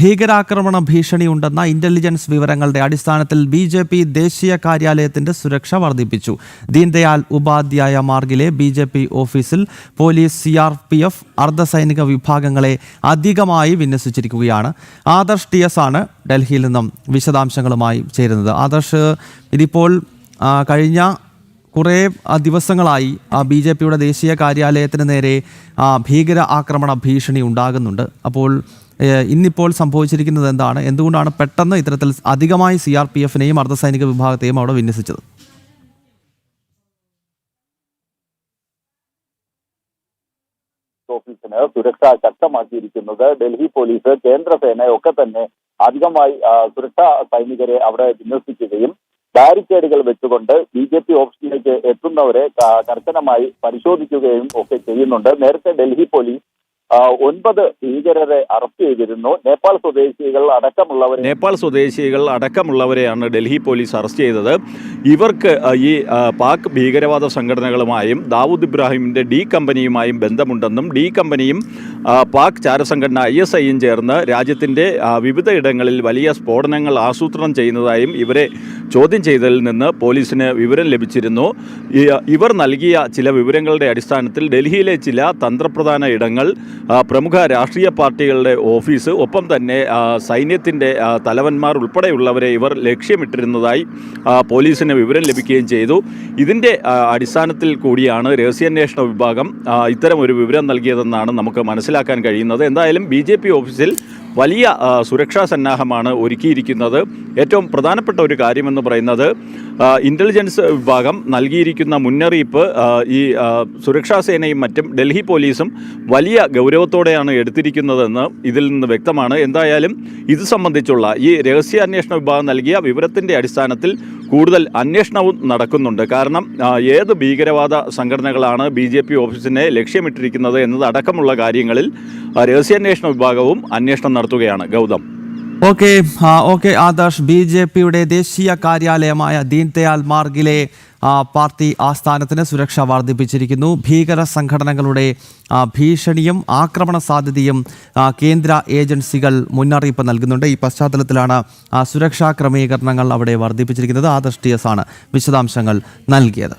ഭീകരാക്രമണ ഭീഷണിയുണ്ടെന്ന ഇന്റലിജൻസ് വിവരങ്ങളുടെ അടിസ്ഥാനത്തിൽ BJP ദേശീയ കാര്യാലയത്തിന്റെ സുരക്ഷ വർദ്ധിപ്പിച്ചു. ദീൻദയാൽ ഉപാധ്യായ മാർഗിലെ BJP ഓഫീസിൽ പോലീസ്, CRPF, അർദ്ധസൈനിക വിഭാഗങ്ങളെ അധികമായി വിന്യസിച്ചിരിക്കുകയാണ്. ആദർശ് TS ആണ് ഡൽഹിയിൽ നിന്നും വിശദാംശങ്ങളുമായി ചേരുന്നത്. ആദർശ്, ഇതിപ്പോൾ കഴിഞ്ഞ കുറേ ദിവസങ്ങളായി BJPയുടെ ദേശീയ കാര്യാലയത്തിന് നേരെ ഭീകര ആക്രമണ ഭീഷണി ഉണ്ടാകുന്നുണ്ട്. അപ്പോൾ ഇന്നിപ്പോൾ സംഭവിച്ചിരിക്കുന്നത് എന്താണ്? എന്തുകൊണ്ടാണ് പെട്ടെന്ന് ഇത്തരത്തിൽ അധികമായി CRPFനെയും അർദ്ധസൈനിക വിഭാഗത്തെയും അവിടെ വിന്യസിച്ചത്? ഓഫീസിന് സുരക്ഷ ശക്തമാക്കിയിരിക്കുന്നത് ഡൽഹി പോലീസ്, കേന്ദ്രസേന ഒക്കെ തന്നെ അധികമായി സുരക്ഷാ സൈനികരെ അവിടെ വിന്യസിക്കുകയും ബാരിക്കേഡുകൾ വെച്ചുകൊണ്ട് BJP ഓഫീസിലേക്ക് എത്തുന്നവരെ കർശനമായി പരിശോധിക്കുകയും ഒക്കെ ചെയ്യുന്നുണ്ട്. നേരത്തെ ഡൽഹി പോലീസ് 9 ഭീകരരെ അറസ്റ്റ് ചെയ്തിരുന്നു. നേപ്പാൾ സ്വദേശികൾ അടക്കമുള്ളവരെയാണ് ഡൽഹി പോലീസ് അറസ്റ്റ് ചെയ്തത്. ഇവർക്ക് ഈ പാക് ഭീകരവാദ സംഘടനകളുമായും ദാവൂദ് ഇബ്രാഹിമിന്റെ D കമ്പനിയുമായും ബന്ധമുണ്ടെന്നും D കമ്പനിയും പാക് ചാരസംഘടന ISIയും ചേർന്ന് രാജ്യത്തിന്റെ വിവിധ ഇടങ്ങളിൽ വലിയ സ്ഫോടനങ്ങൾ ആസൂത്രണം ചെയ്യുന്നതായും ഇവരെ ചോദ്യം ചെയ്തതിൽ നിന്ന് പോലീസിന് വിവരം ലഭിച്ചിരുന്നു. ഇവർ നൽകിയ ചില വിവരങ്ങളുടെ അടിസ്ഥാനത്തിൽ ഡൽഹിയിലെ ചില തന്ത്രപ്രധാന ഇടങ്ങൾ, പ്രമുഖ രാഷ്ട്രീയ പാർട്ടികളുടെ ഓഫീസ്, ഒപ്പം തന്നെ സൈന്യത്തിൻ്റെ തലവന്മാർ ഉൾപ്പെടെയുള്ളവരെ ഇവർ ലക്ഷ്യമിട്ടിരുന്നതായി പോലീസിന് വിവരം ലഭിക്കുകയും ചെയ്തു. ഇതിൻ്റെ അടിസ്ഥാനത്തിൽ കൂടിയാണ് രഹസ്യാന്വേഷണ വിഭാഗം ഇത്തരമൊരു വിവരം നൽകിയതെന്നാണ് നമുക്ക് മനസ്സിലാക്കാൻ കഴിയുന്നത്. എന്തായാലും BJP ഓഫീസിൽ വലിയ സുരക്ഷാ സന്നാഹമാണ് ഒരുക്കിയിരിക്കുന്നത്. ഏറ്റവും പ്രധാനപ്പെട്ട ഒരു കാര്യമെന്ന് പറയുന്നത് ഇൻ്റലിജൻസ് വിഭാഗം നൽകിയിരിക്കുന്ന മുന്നറിയിപ്പ് ഈ സുരക്ഷാ സേനയും മറ്റും ഡൽഹി പോലീസും വലിയ ഗൗരവത്തോടെയാണ് എടുത്തിരിക്കുന്നതെന്ന് ഇതിൽ നിന്ന് വ്യക്തമാണ്. എന്തായാലും ഇത് സംബന്ധിച്ചുള്ള ഈ രഹസ്യാന്വേഷണ വിഭാഗം നൽകിയ വിവരത്തിൻ്റെ അടിസ്ഥാനത്തിൽ കൂടുതൽ അന്വേഷണവും നടക്കുന്നുണ്ട്. കാരണം ഏത് ഭീകരവാദ സംഘടനകളാണ് BJP ഓഫീസിനെ ലക്ഷ്യമിട്ടിരിക്കുന്നത് എന്നത് അടക്കമുള്ള കാര്യങ്ങളിൽ രഹസ്യാന്വേഷണ വിഭാഗവും അന്വേഷണം നടത്തുകയാണ്. ഗൗതം. ഓക്കെ ആദർശ്, BJPയുടെ ദേശീയ കാര്യാലയമായ ദീൻദയാൽ മാർഗിലെ പാർട്ടി ആസ്ഥാനത്തിന് സുരക്ഷ വർദ്ധിപ്പിച്ചിരിക്കുന്നു. ഭീകര സംഘടനകളുടെ ഭീഷണിയും ആക്രമണ സാധ്യതയും കേന്ദ്ര ഏജൻസികൾ മുന്നറിയിപ്പ് നൽകുന്നുണ്ട്. ഈ പശ്ചാത്തലത്തിലാണ് സുരക്ഷാ ക്രമീകരണങ്ങൾ അവിടെ വർദ്ധിപ്പിച്ചിരിക്കുന്നത്. ആദർശ് TS ആണ് വിശദാംശങ്ങൾ നൽകിയത്.